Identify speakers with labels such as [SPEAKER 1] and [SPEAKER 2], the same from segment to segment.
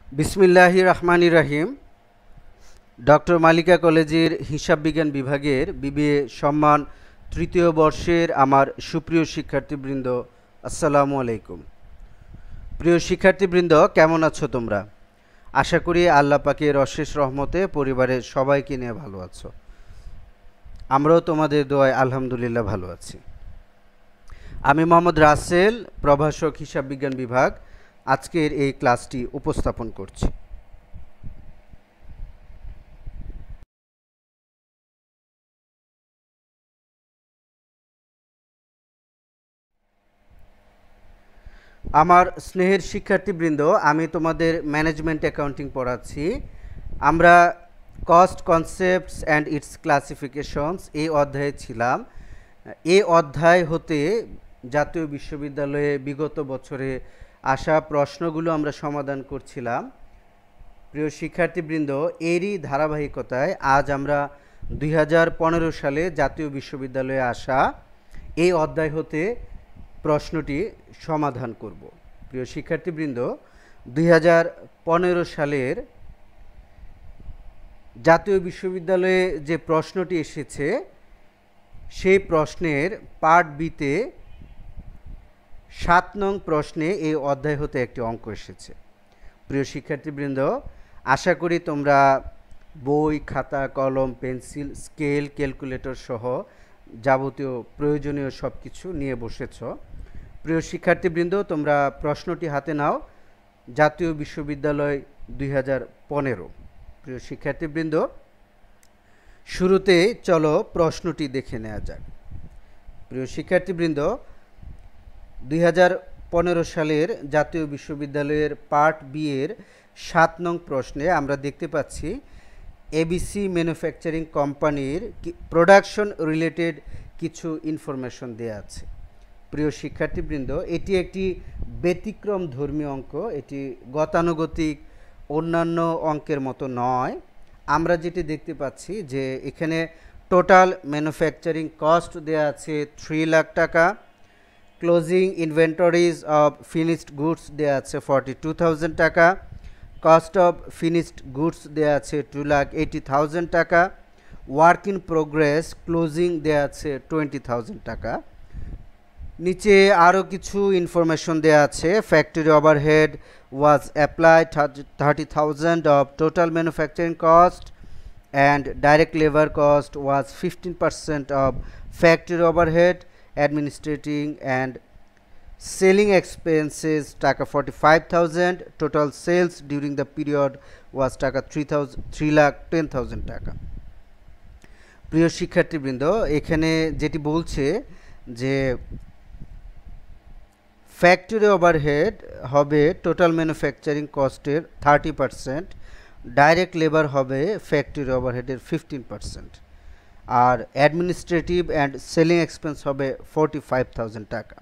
[SPEAKER 1] বিসমিল্লাহির রহমানির রহিম। ডক্টর মালিকা কলেজের হিসাব বিজ্ঞান বিভাগের বিবিএ সম্মান তৃতীয় বর্ষের আমার সুপ্রিয় শিক্ষার্থীবৃন্দ, আসসালামু আলাইকুম। প্রিয় শিক্ষার্থীবৃন্দ, কেমন আছো তোমরা? আশা করি আল্লাহ পাকের অশেষ রহমতে পরিবারের সবাইকে নিয়ে ভালো আছো। আমরাও তোমাদের দোয়ায় আলহামদুলিল্লাহ ভালো আছি। আমি মোহাম্মদ রাসেল, প্রভাষক হিসাব বিজ্ঞান বিভাগ, আজকের এই ক্লাসটি উপস্থাপন করছি। আমার স্নেহের শিক্ষার্থীবৃন্দ, আমি তোমাদের ম্যানেজমেন্ট অ্যাকাউন্টিং পড়াচ্ছি। আমরা cost concepts and it's classifications এই অধ্যায়ে ছিলাম। এই অধ্যায় হতে জাতীয় বিশ্ববিদ্যালয়ে বিগত বছরে আসা প্রশ্নগুলো আমরা সমাধান করছিলাম। প্রিয় শিক্ষার্থীবৃন্দ, এরই ধারাবাহিকতায় আজ আমরা 2015 সালে জাতীয় বিশ্ববিদ্যালয়ে আসা এই অধ্যায় হতে প্রশ্নটি সমাধান করব। প্রিয় শিক্ষার্থীবৃন্দ, 2015 সালের জাতীয় বিশ্ববিদ্যালয়ে যে প্রশ্নটি এসেছে সেই প্রশ্নের পার্ট বিতে 7 নং প্রশ্নে এই অধ্যায় হতে একটি অঙ্ক এসেছে। প্রিয় শিক্ষার্থীবৃন্দ, আশা করি তোমরা বই, খাতা, কলম, পেন্সিল, স্কেল, ক্যালকুলেটর সহ যাবতীয় প্রয়োজনীয় সব কিছু নিয়ে বসেছ। প্রিয় শিক্ষার্থীবৃন্দ, তোমরা প্রশ্নটি হাতে নাও। জাতীয় বিশ্ববিদ্যালয় 2015। প্রিয় শিক্ষার্থীবৃন্দ, শুরুতে চলো প্রশ্নটি দেখে নেওয়া যাক। প্রিয় শিক্ষার্থীবৃন্দ, 2015 সালের জাতীয় বিশ্ববিদ্যালয়ের পার্ট বি এর 7 নং প্রশ্নে আমরা দেখতে পাচ্ছি এবিসি ম্যানুফ্যাকচারিং কোম্পানির প্রোডাকশন রিলেটেড কিছু ইনফরমেশন দেওয়া আছে। প্রিয় শিক্ষার্থীবৃন্দ, এটি একটি ব্যতিক্রম ধর্মী অঙ্ক। এটি গতানুগতিক অন্যান্য অঙ্কের মতো নয়। আমরা যেটি দেখতে পাচ্ছি যে এখানে টোটাল ম্যানুফ্যাকচারিং কস্ট দেওয়া আছে 3 লাখ টাকা, closing inventories of finished goods দেওয়া আছে 42,000 টাকা, কস্ট অফ ফিনিশড গুডস দেওয়া আছে 2,80,000 টাকা, ওয়ার্ক ইন প্রোগ্রেস ক্লোজিং দেওয়া আছে 20,000 টাকা। নিচে আরও কিছু ইনফরমেশন দেওয়া আছে। Factory overhead was applied 30,000 of total manufacturing cost and direct labour cost was 15% of factory overhead, administrating and selling expenses টাকা 45,000, total sales during the period was টাকা 3,10,000 টাকা। প্রিয় শিক্ষার্থীবৃন্দ, এখানে যেটি বলছে যে ফ্যাক্টরি ওভারহেড হবে টোটাল ম্যানুফ্যাকচারিং কস্টের 30%, ডাইরেক্ট লেবার হবে ফ্যাক্টরি ওভারহেডের 15%, আর অ্যাডমিনিস্ট্রেটিভ অ্যান্ড সেলিং এক্সপেন্স হবে 45,000 টাকা।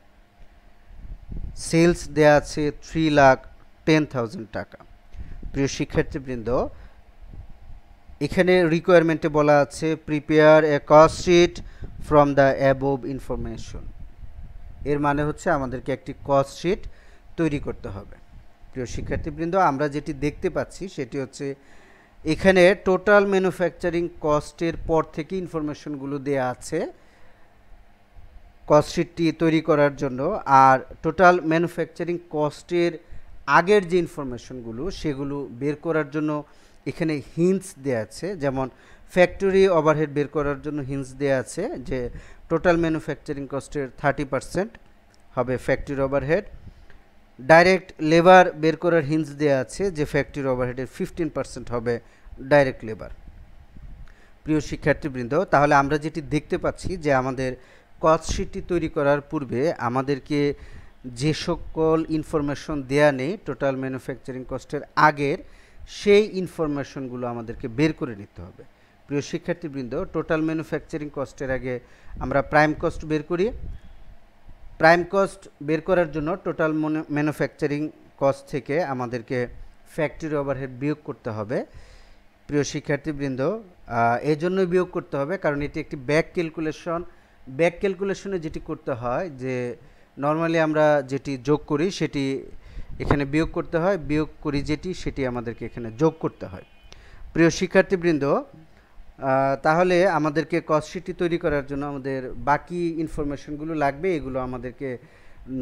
[SPEAKER 1] সেলস দেওয়া আছে 3,10,000 টাকা। প্রিয় শিক্ষার্থীবৃন্দ, এখানে রিকোয়ারমেন্টে বলা আছে prepare a cost sheet from the above information. এর মানে হচ্ছে আমাদেরকে একটি কস্ট শিট তৈরি করতে হবে। প্রিয় শিক্ষার্থীবৃন্দ, আমরা যেটি দেখতে পাচ্ছি সেটি হচ্ছে এখানে টোটাল ম্যানুফ্যাকচারিং কস্টের পর থেকে ইনফরমেশনগুলো দেওয়া আছে কস্ট শিটটি তৈরি করার জন্য, আর টোটাল ম্যানুফ্যাকচারিং কস্টের আগের যে ইনফরমেশনগুলো সেগুলো বের করার জন্য এখানে হিন্টস দেওয়া আছে। যেমন ফ্যাক্টরি ওভারহেড বের করার জন্য হিন্টস দেওয়া আছে যে টোটাল ম্যানুফ্যাকচারিং কস্টের 30% হবে ফ্যাক্টরি ওভারহেড। ডাইরেক্ট লেবার বের করার হিন্টস দেওয়া আছে যে ফ্যাক্টরি ওভারহেডের 15% হবে ডাইরেক্ট লেবার। প্রিয় শিক্ষার্থীবৃন্দ, তাহলে আমরা যেটি দেখতে পাচ্ছি যে আমাদের কস্ট শিটটি তৈরি করার পূর্বে আমাদেরকে যে সকল ইনফরমেশন দেয়া নেই টোটাল ম্যানুফ্যাকচারিং কস্টের আগের, সেই ইনফরমেশনগুলো আমাদেরকে বের করে নিতে হবে। প্রিয় শিক্ষার্থীবৃন্দ, টোটাল ম্যানুফ্যাকচারিং কস্টের আগে আমরা প্রাইম কস্ট বের করি। প্রাইম কস্ট বের করার জন্য টোটাল ম্যানুফ্যাকচারিং কস্ট থেকে আমাদেরকে ফ্যাক্টরি ওভারহেড বিয়োগ করতে হবে। প্রিয় শিক্ষার্থীবৃন্দ, এই জন্যই বিয়োগ করতে হবে কারণ এটি একটি ব্যাক ক্যালকুলেশন। ব্যাক ক্যালকুলেশনে যেটি করতে হয় যে নর্মালি আমরা যেটি যোগ করি সেটি এখানে বিয়োগ করতে হয়, বিয়োগ করি যেটি সেটি আমাদেরকে এখানে যোগ করতে হয়। প্রিয় শিক্ষার্থীবৃন্দ, তাহলে আমাদেরকে কস্ট শিটটি তৈরি করার জন্য আমাদের বাকি ইনফরমেশনগুলো লাগবে, এগুলো আমাদেরকে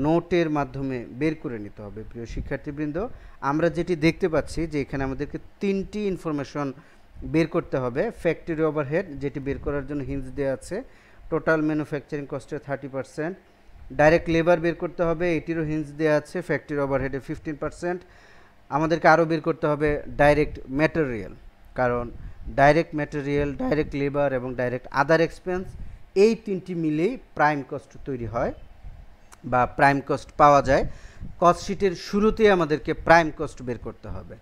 [SPEAKER 1] নোটের মাধ্যমে বের করে নিতে হবে। প্রিয় শিক্ষার্থীবৃন্দ, আমরা যেটি দেখতে পাচ্ছি যে এখানে আমাদেরকে 3টি ইনফরমেশন বের করতে হবে। ফ্যাক্টরি ওভারহেড, যেটি বের করার জন্য হিন্স দেওয়া আছে, টোটাল ম্যানুফ্যাকচারিং কস্টের 30%। ডাইরেক্ট লেবার বের করতে হবে, এটিরও হিন্স দেওয়া আছে, ফ্যাক্টরি ওভারহেডের 15%। আমাদেরকে আরও বের করতে হবে ডাইরেক্ট ম্যাটেরিয়াল, কারণ ডাইরেক্ট ম্যাটেরিয়াল, ডাইরেক্ট লেবার এবং ডাইরেক্ট আদার এক্সপেন্স, এই 3টি মিলেই প্রাইম কস্ট তৈরি হয় বা প্রাইম কস্ট পাওয়া যায়। কস্ট শিটের শুরুতেই আমাদেরকে প্রাইম কস্ট বের করতে হবে।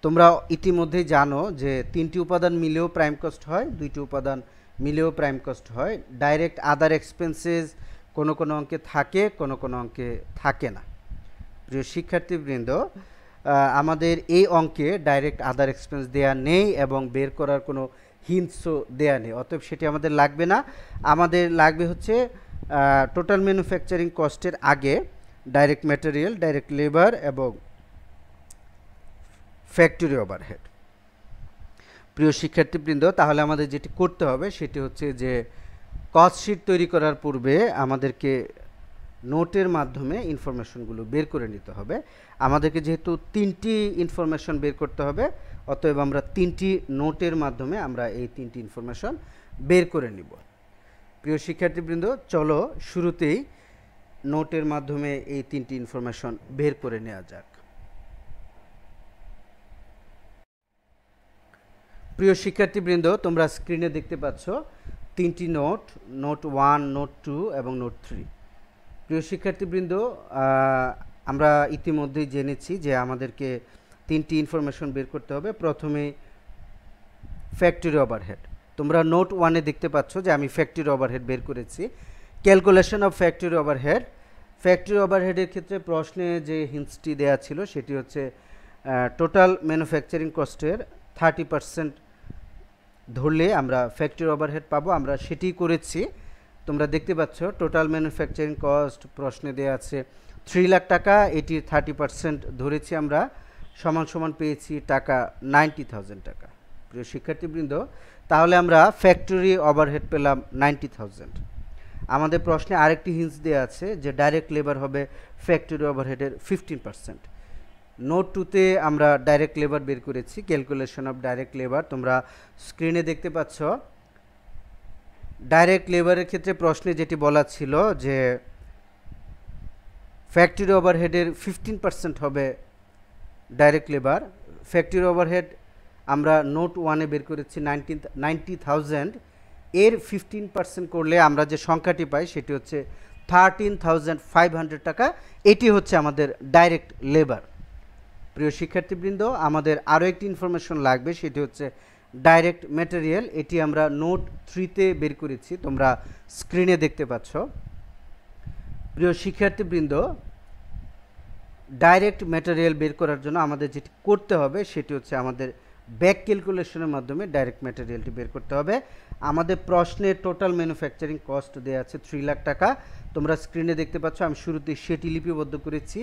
[SPEAKER 1] তোমরা ইতিমধ্যেই জানো যে 3টি উপাদান মিলেও প্রাইম কস্ট হয়, 2টি উপাদান মিলেও প্রাইম কস্ট হয়। ডাইরেক্ট আদার এক্সপেন্সেস কোনো কোনো অঙ্কে থাকে, কোনো কোনো অঙ্কে থাকে না। প্রিয় শিক্ষার্থীবৃন্দ, আমাদের এই অঙ্কে ডাইরেক্ট আদার এক্সপেন্স দেয়া নেই এবং বের করার কোনো হিন্টসও দেয়া নেই, অতএব সেটি আমাদের লাগবে না। আমাদের লাগবে হচ্ছে টোটাল ম্যানুফ্যাকচারিং কস্টের আগে ডাইরেক্ট ম্যাটেরিয়াল, ডাইরেক্ট লেবার এবং ফ্যাক্টরি ওভারহেড। প্রিয় শিক্ষার্থীবৃন্দ, তাহলে আমাদের যেটি করতে হবে সেটি হচ্ছে যে কস্ট শিট তৈরি করার পূর্বে আমাদেরকে নোটের মাধ্যমে ইনফরমেশনগুলো বের করে নিতে হবে। আমাদেরকে যেহেতু 3টি ইনফরমেশন বের করতে হবে, অতএব আমরা 3টি নোটের মাধ্যমে আমরা এই 3টি ইনফরমেশন বের করে নিব। প্রিয় শিক্ষার্থীবৃন্দ, চলো শুরুতেই নোটের মাধ্যমে এই 3টি ইনফরমেশন বের করে নেওয়া যাক। প্রিয় শিক্ষার্থীবৃন্দ, তোমরা স্ক্রিনে দেখতে পাচ্ছ 3টি নোট, নোট 1, নোট 2 এবং নোট 3। প্রিয় শিক্ষার্থীবৃন্দ, আমরা ইতিমধ্যেই জেনেছি যে আমাদেরকে 3টি ইনফরমেশন বের করতে হবে। প্রথমে ফ্যাক্টরি ওভারহেড। তোমরা নোট 1-এ দেখতে পাচ্ছ যে আমি ফ্যাক্টরি ওভারহেড বের করেছি। Calculation of factory overhead. Factory ওভারহেডের ক্ষেত্রে প্রশ্নে যে হিন্টসটি দেওয়া ছিল সেটি হচ্ছে টোটাল ম্যানুফ্যাকচারিং কস্টের 30% ধরলে আমরা ফ্যাক্টরি ওভারহেড পাবো, আমরা সেটিই করেছি। তোমরা দেখতে পাচ্ছ টোটাল ম্যানুফ্যাকচারিং কস্ট প্রশ্নে দেওয়া আছে 3 লাখ টাকা, এটির 30% ধরেছি আমরা, সমান সমান পেয়েছি টাকা 90,000 টাকা। প্রিয় শিক্ষার্থীবৃন্দ, তাহলে আমরা ফ্যাক্টরি ওভারহেড পেলাম 90,000। আমাদের প্রশ্নে আরেকটি হিন্টস দেওয়া আছে যে ডাইরেক্ট লেবার হবে ফ্যাক্টরি ওভারহেডের 15%। নোট 2-তে আমরা ডাইরেক্ট লেবার বের করেছি, ক্যালকুলেশন অফ ডাইরেক্ট লেবার, তোমরা স্ক্রিনে দেখতে পাচ্ছ। ডাইরেক্ট লেবারের ক্ষেত্রে প্রশ্নে যেটি বলা ছিল যে ফ্যাক্টরি ওভারহেডের 15% হবে ডাইরেক্ট লেবার। ফ্যাক্টরি ওভারহেড আমরা নোট 1-এ বের করেছি 90,000, এর 15% করলে আমরা যে সংখ্যাটি পাই সেটি হচ্ছে 13,500 টাকা। এটি হচ্ছে আমাদের ডাইরেক্ট লেবার। প্রিয় শিক্ষার্থীবৃন্দ, আমাদের আরও একটি ইনফরমেশন লাগবে, সেটি হচ্ছে ডাইরেক্ট ম্যাটেরিয়াল। এটি আমরা নোট 3-তে বের করেছি, তোমরা স্ক্রিনে দেখতে পাচ্ছ। প্রিয় শিক্ষার্থীবৃন্দ, ডাইরেক্ট ম্যাটেরিয়াল বের করার জন্য আমাদের যেটি করতে হবে সেটি হচ্ছে আমাদের ব্যাক ক্যালকুলেশনের মাধ্যমে ডাইরেক্ট ম্যাটেরিয়ালটি বের করতে হবে। আমাদের প্রশ্নে টোটাল ম্যানুফ্যাকচারিং কস্ট দেওয়া আছে 3 লাখ টাকা, তোমরা স্ক্রিনে দেখতে পাচ্ছ। আমি শুরুতে সেটি লিপিবদ্ধ করেছি।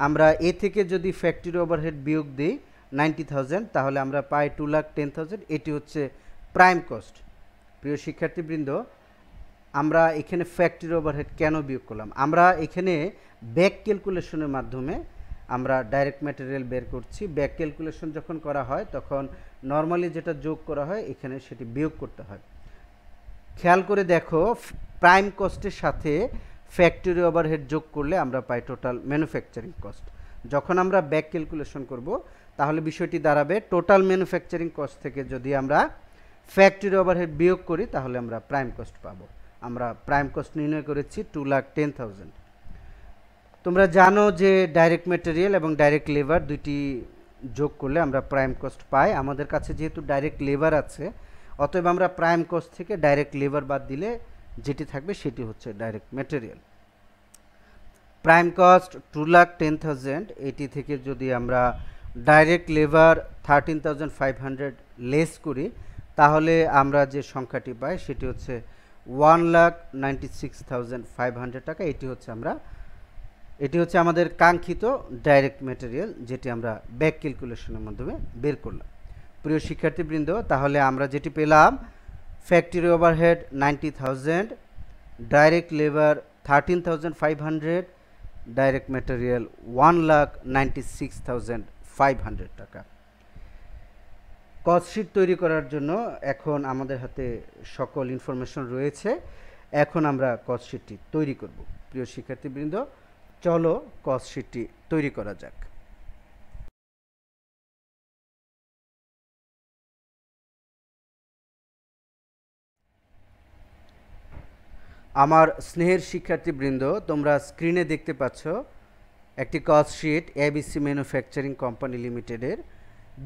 [SPEAKER 1] আমরা এ থেকে যদি ফ্যাক্টরি ওভারহেড বিয়োগ দিই 90,000, তাহলে আমরা পাই 2,10,000, এটি হচ্ছে প্রাইম কস্ট। প্রিয় শিক্ষার্থীবৃন্দ, আমরা এখানে ফ্যাক্টরি ওভারহেড কেন বিয়োগ করলাম? আমরা এখানে ব্যাক ক্যালকুলেশনের মাধ্যমে আমরা ডাইরেক্ট ম্যাটেরিয়াল বের করছি। ব্যাক ক্যালকুলেশন যখন করা হয় তখন নর্মালি যেটা যোগ করা হয় এখানে সেটি বিয়োগ করতে হয়। খেয়াল করে দেখো, প্রাইম কস্টের সাথে ফ্যাক্টরি ওভারহেড যোগ করলে আমরা পাই টোটাল ম্যানুফ্যাকচারিং কস্ট। যখন আমরা ব্যাক ক্যালকুলেশন করব তাহলে বিষয়টি দাঁড়াবে টোটাল ম্যানুফ্যাকচারিং কস্ট থেকে যদি আমরা ফ্যাক্টরি ওভারহেড বিয়োগ করি তাহলে আমরা প্রাইম কস্ট পাবো। আমরা প্রাইম কস্ট নির্ণয় করেছি 2,10,000। তোমরা জানো যে ডাইরেক্ট ম্যাটেরিয়াল এবং ডাইরেক্ট লেবার দুইটি যোগ করলে আমরা প্রাইম কস্ট পাই। আমাদের কাছে যেহেতু ডাইরেক্ট লেবার আছে, অতএব আমরা প্রাইম কস্ট থেকে ডাইরেক্ট লেবার বাদ দিলে যেটি থাকবে সেটি হচ্ছে ডাইরেক্ট ম্যাটেরিয়াল। প্রাইম কস্ট 2,10,000, এটি থেকে যদি আমরা ডাইরেক্ট লেবার 13,500 লেস করি তাহলে আমরা যে সংখ্যাটি পাই সেটি হচ্ছে 1,96,500 টাকা। এটি হচ্ছে আমরা এটি হচ্ছে আমাদের কাঙ্ক্ষিত ডাইরেক্ট ম্যাটেরিয়াল, যেটি আমরা ব্যাক ক্যালকুলেশনের মাধ্যমে বের করলাম। প্রিয় শিক্ষার্থীবৃন্দ, তাহলে আমরা যেটি পেলাম, factory overhead 90,000, direct labour 13,500, direct material 1,96,500 টাকা। কস্ট শিট তৈরি করার জন্য এখন আমাদের হাতে সকল ইনফরমেশন রয়েছে। এখন আমরা কস্ট শিটটি তৈরি করব। প্রিয় শিক্ষার্থীবৃন্দ, চলো কস্ট শিটটি তৈরি করা যাক। আমার স্নেহের শিক্ষার্থীবৃন্দ, তোমরা স্ক্রিনে দেখতে পাচ্ছ একটি cost sheet ABC manufacturing company লিমিটেডের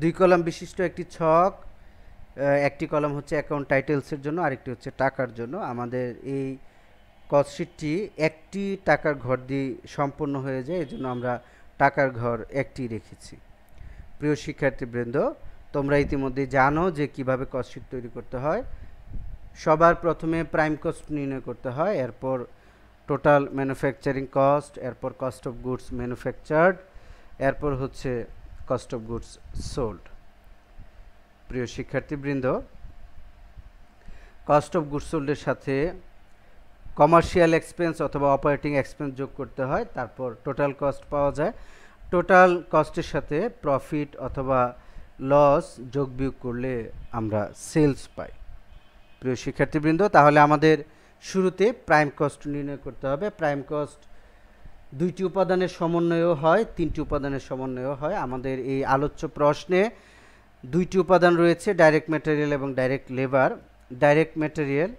[SPEAKER 1] 2 কলাম বিশিষ্ট একটি ছক। একটি কলাম হচ্ছে অ্যাকাউন্ট টাইটেলসের জন্য, আরেকটি হচ্ছে টাকার জন্য। আমাদের এই কস্ট শিটটি একটি টাকার ঘর দিয়ে সম্পন্ন হয়ে যায়, এজন্য আমরা টাকার ঘর একটি রেখেছি। প্রিয় শিক্ষার্থীবৃন্দ, তোমরা ইতিমধ্যে জানো যে কিভাবে কস্ট শিট তৈরি করতে হয়। সবার প্রথমে প্রাইম কস্ট নির্ণয় করতে হয়, এরপর টোটাল ম্যানুফ্যাকচারিং কস্ট, এরপর কস্ট অফ গুডস ম্যানুফ্যাকচার্ড, এরপর হচ্ছে কস্ট অফ গুডস সোল্ড। প্রিয় শিক্ষার্থীবৃন্দ, কস্ট অফ গুডস সোল্ডের সাথে কমার্শিয়াল এক্সপেন্স অথবা অপারেটিং এক্সপেন্স যোগ করতে হয়, তারপর টোটাল কস্ট পাওয়া যায়। টোটাল কস্টের সাথে প্রফিট অথবা লস যোগ বিয়োগ করলে আমরা সেলস পাই। প্রিয় শিক্ষার্থীবৃন্দ, তাহলে আমাদের শুরুতে প্রাইম কস্ট নির্ণয় করতে হবে। প্রাইম কস্ট 2টি উপাদানের সমন্বয়ও হয়, 3টি উপাদানের সমন্বয়ও হয়। আমাদের এই আলোচ্য প্রশ্নে 2টি উপাদান রয়েছে, ডাইরেক্ট ম্যাটেরিয়াল এবং ডাইরেক্ট লেবার। ডাইরেক্ট ম্যাটেরিয়াল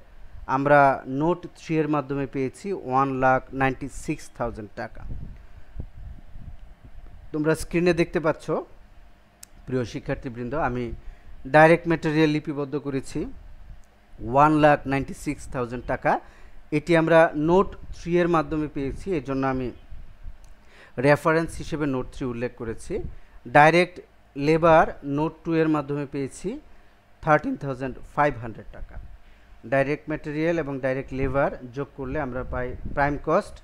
[SPEAKER 1] আমরা নোট 3 এর মাধ্যমে পেয়েছি 1,96,000 টাকা। তোমরা স্ক্রিনে দেখতে পাচ্ছ। প্রিয় শিক্ষার্থীবৃন্দ, আমি ডাইরেক্ট ম্যাটেরিয়াল লিপিবদ্ধ করেছি 1,96,000 টাকা। এটি আমরা নোট 3 এর মাধ্যমে পেয়েছি, এর জন্য আমি রেফারেন্স হিসেবে নোট 3 উল্লেখ করেছি। ডাইরেক্ট লেবার নোট 2 এর মাধ্যমে পেয়েছি 13,500 টাকা। ডাইরেক্ট ম্যাটেরিয়াল এবং ডাইরেক্ট লেবার যোগ করলে আমরা পাই প্রাইম কস্ট,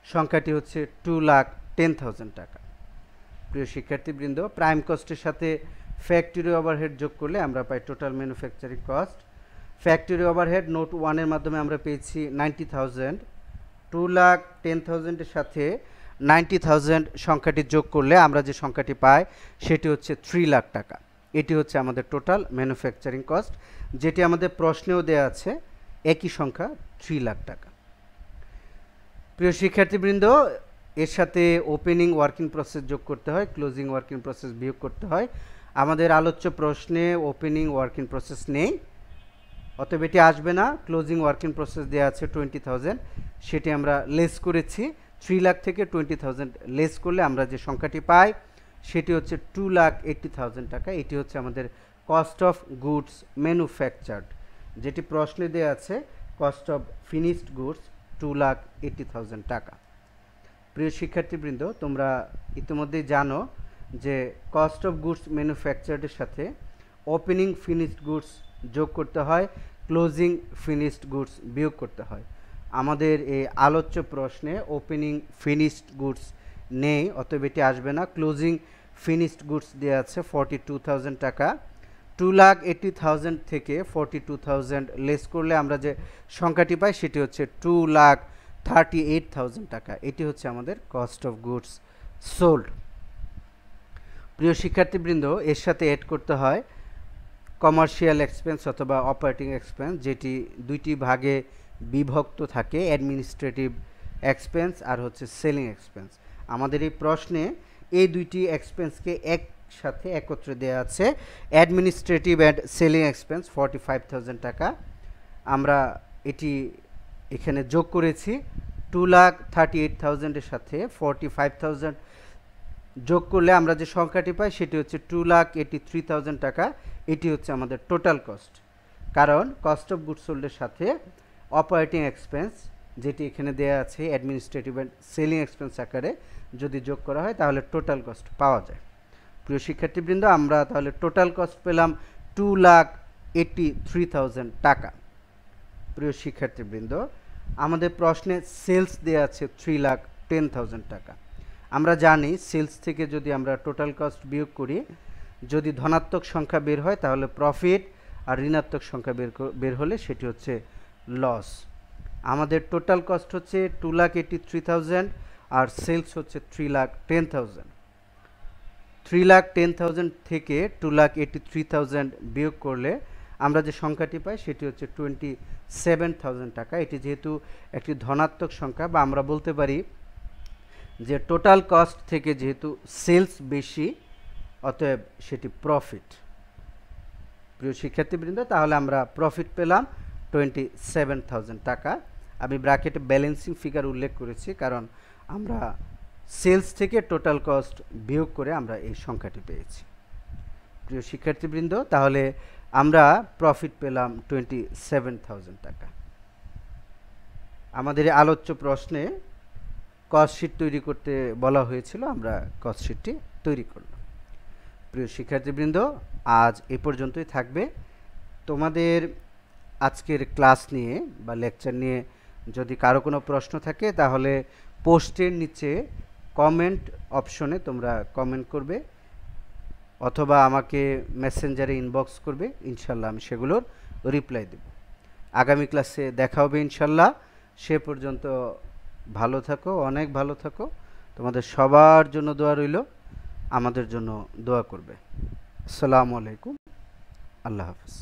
[SPEAKER 1] সংখ্যাটি হচ্ছে 2,10,000 টাকা। প্রিয় শিক্ষার্থীবৃন্দ, প্রাইম কস্টের সাথে ফ্যাক্টরি ওভারহেড যোগ করলে আমরা পাই total manufacturing cost. Factory overhead note 1 এর মাধ্যমে আমরা পেয়েছি 90,000। 2,10,000 এর সাথে 90,000 সংখ্যাটি যোগ করলে আমরা যে সংখ্যাটি পাই সেটি হচ্ছে 3 লাখ টাকা। এটি হচ্ছে আমাদের টোটাল ম্যানুফ্যাকচারিং কস্ট, যেটি আমাদের প্রশ্নেও দেওয়া আছে, একই সংখ্যা 3 লাখ টাকা। প্রিয় শিক্ষার্থীবৃন্দ, এর সাথে ওপেনিং ওয়ার্কিং প্রসেস যোগ করতে হয়, ক্লোজিং ওয়ার্কিং প্রসেস বিয়োগ করতে হয়। আমাদের আলোচ্য প্রশ্নে ওপেনিং ওয়ার্কিং প্রসেস নেই, অতএব এটি আসবে না। ক্লোজিং ওয়ার্কিং প্রসেস দেওয়া আছে 20,000, সেটি আমরা লেস করেছি। 3 লাখ থেকে 20,000 লেস করলে আমরা যে সংখ্যাটি পাই সেটি হচ্ছে 2,80,000 টাকা। এটি হচ্ছে আমাদের কস্ট অফ গুডস ম্যানুফ্যাকচার্ড, যেটি প্রশ্নে দেওয়া আছে কস্ট অফ ফিনিশড গুডস 2,80,000 টাকা। প্রিয় শিক্ষার্থীবৃন্দ, তোমরা ইতিমধ্যেই জানো যে কস্ট অফ গুডস ম্যানুফ্যাকচার্ডের সাথে ওপেনিং ফিনিশড গুডস যোগ করতে হয়, ক্লোজিং ফিনিশড গুডস বিয়োগ করতে হয়। আমাদের এই আলোচ্য প্রশ্নে ওপেনিং ফিনিশড গুডস নেই, অতএব এটি আসবে না। ক্লোজিং ফিনিশড গুডস দেওয়া আছে 42,000 টাকা। 2,80,000 থেকে 42,000 লেস করলে আমরা যে সংখ্যাটি পাই সেটি হচ্ছে 2,38,000 টাকা। এটি হচ্ছে আমাদের কস্ট অফ গুডস সোল্ড। প্রিয় শিক্ষার্থীবৃন্দ, এর সাথে অ্যাড করতে হয় কমার্শিয়াল এক্সপেন্স অথবা অপারেটিং এক্সপেন্স, যেটি 2টি ভাগে বিভক্ত থাকে, অ্যাডমিনিস্ট্রেটিভ এক্সপেন্স আর হচ্ছে সেলিং এক্সপেন্স। আমাদের এই প্রশ্নে এই 2টি এক্সপেন্সকে একসাথে একত্রে দেওয়া আছে, অ্যাডমিনিস্ট্রেটিভ অ্যান্ড সেলিং এক্সপেন্স 45,000 টাকা। আমরা এটি এখানে যোগ করেছি। 2,38,000 এর সাথে 45,000 যোগ করলে আমরা যে সংখ্যাটি পাই সেটি হচ্ছে 2,83,000 টাকা। এটি হচ্ছে আমাদের টোটাল কস্ট, কারণ কস্ট অফ গুডস সোল্ডের সাথে অপারেটিং এক্সপেন্স, যেটি এখানে দেওয়া আছে অ্যাডমিনিস্ট্রেটিভ অ্যান্ড সেলিং এক্সপেন্স আকারে, যদি যোগ করা হয় তাহলে টোটাল কস্ট পাওয়া যায়। প্রিয় শিক্ষার্থীবৃন্দ, আমরা তাহলে টোটাল কস্ট পেলাম 2,83,000 টাকা। প্রিয় শিক্ষার্থীবৃন্দ, আমাদের প্রশ্নে সেলস দেওয়া আছে 10,000 টাকা। আমরা জানি সেলস থেকে যদি আমরা টোটাল কস্ট বিয়োগ করি, যদি ধনাত্মক সংখ্যা বের হয় তাহলে প্রফিট, আর ঋণাত্মক সংখ্যা বের হলে সেটি হচ্ছে লস। আমাদের টোটাল কস্ট হচ্ছে 2,83,000 আর সেলস হচ্ছে 3,10,000। 3,10,000 থেকে 2,83,000 বিয়োগ করলে আমরা যে সংখ্যাটি পাই সেটি হচ্ছে 27,000 টাকা। এটি যেহেতু একটি ধনাত্মক সংখ্যা, বা আমরা বলতে পারি যে টোটাল কস্ট থেকে যেহেতু সেলস বেশি, অতএব সেটি প্রফিট। প্রিয় শিক্ষার্থীবৃন্দ, তাহলে আমরা প্রফিট পেলাম 27,000 টাকা। আমি ব্র্যাকেটে ব্যালেন্সিং ফিগার উল্লেখ করেছি কারণ আমরা সেলস থেকে টোটাল কস্ট বিয়োগ করে আমরা এই সংখ্যাটি পেয়েছি। প্রিয় শিক্ষার্থীবৃন্দ, তাহলে আমরা প্রফিট পেলাম 27,000 টাকা। আমাদের আলোচ্য প্রশ্নে কস্ট শিট তৈরি করতে বলা হয়েছিল, আমরা কস্ট শিটটি তৈরি করলাম। প্রিয় শিক্ষার্থীবৃন্দ, আজ এ পর্যন্তই থাকবে। তোমাদের আজকের ক্লাস নিয়ে বা লেকচার নিয়ে যদি কারো কোনো প্রশ্ন থাকে তাহলে পোস্টের নিচে কমেন্ট অপশনে তোমরা কমেন্ট করবে, অথবা আমাকে মেসেঞ্জারে ইনবক্স করবে। ইনশাল্লাহ আমি সেগুলোর রিপ্লাই দেব। আগামী ক্লাসে দেখা হবে ইনশাল্লাহ। সে পর্যন্ত ভালো থাকো, অনেক ভালো থাকো। তোমাদের সবার জন্য দোয়া রইল, আমাদের জন্য দোয়া করবে। আসসালামু আলাইকুম, আল্লাহ হাফেজ।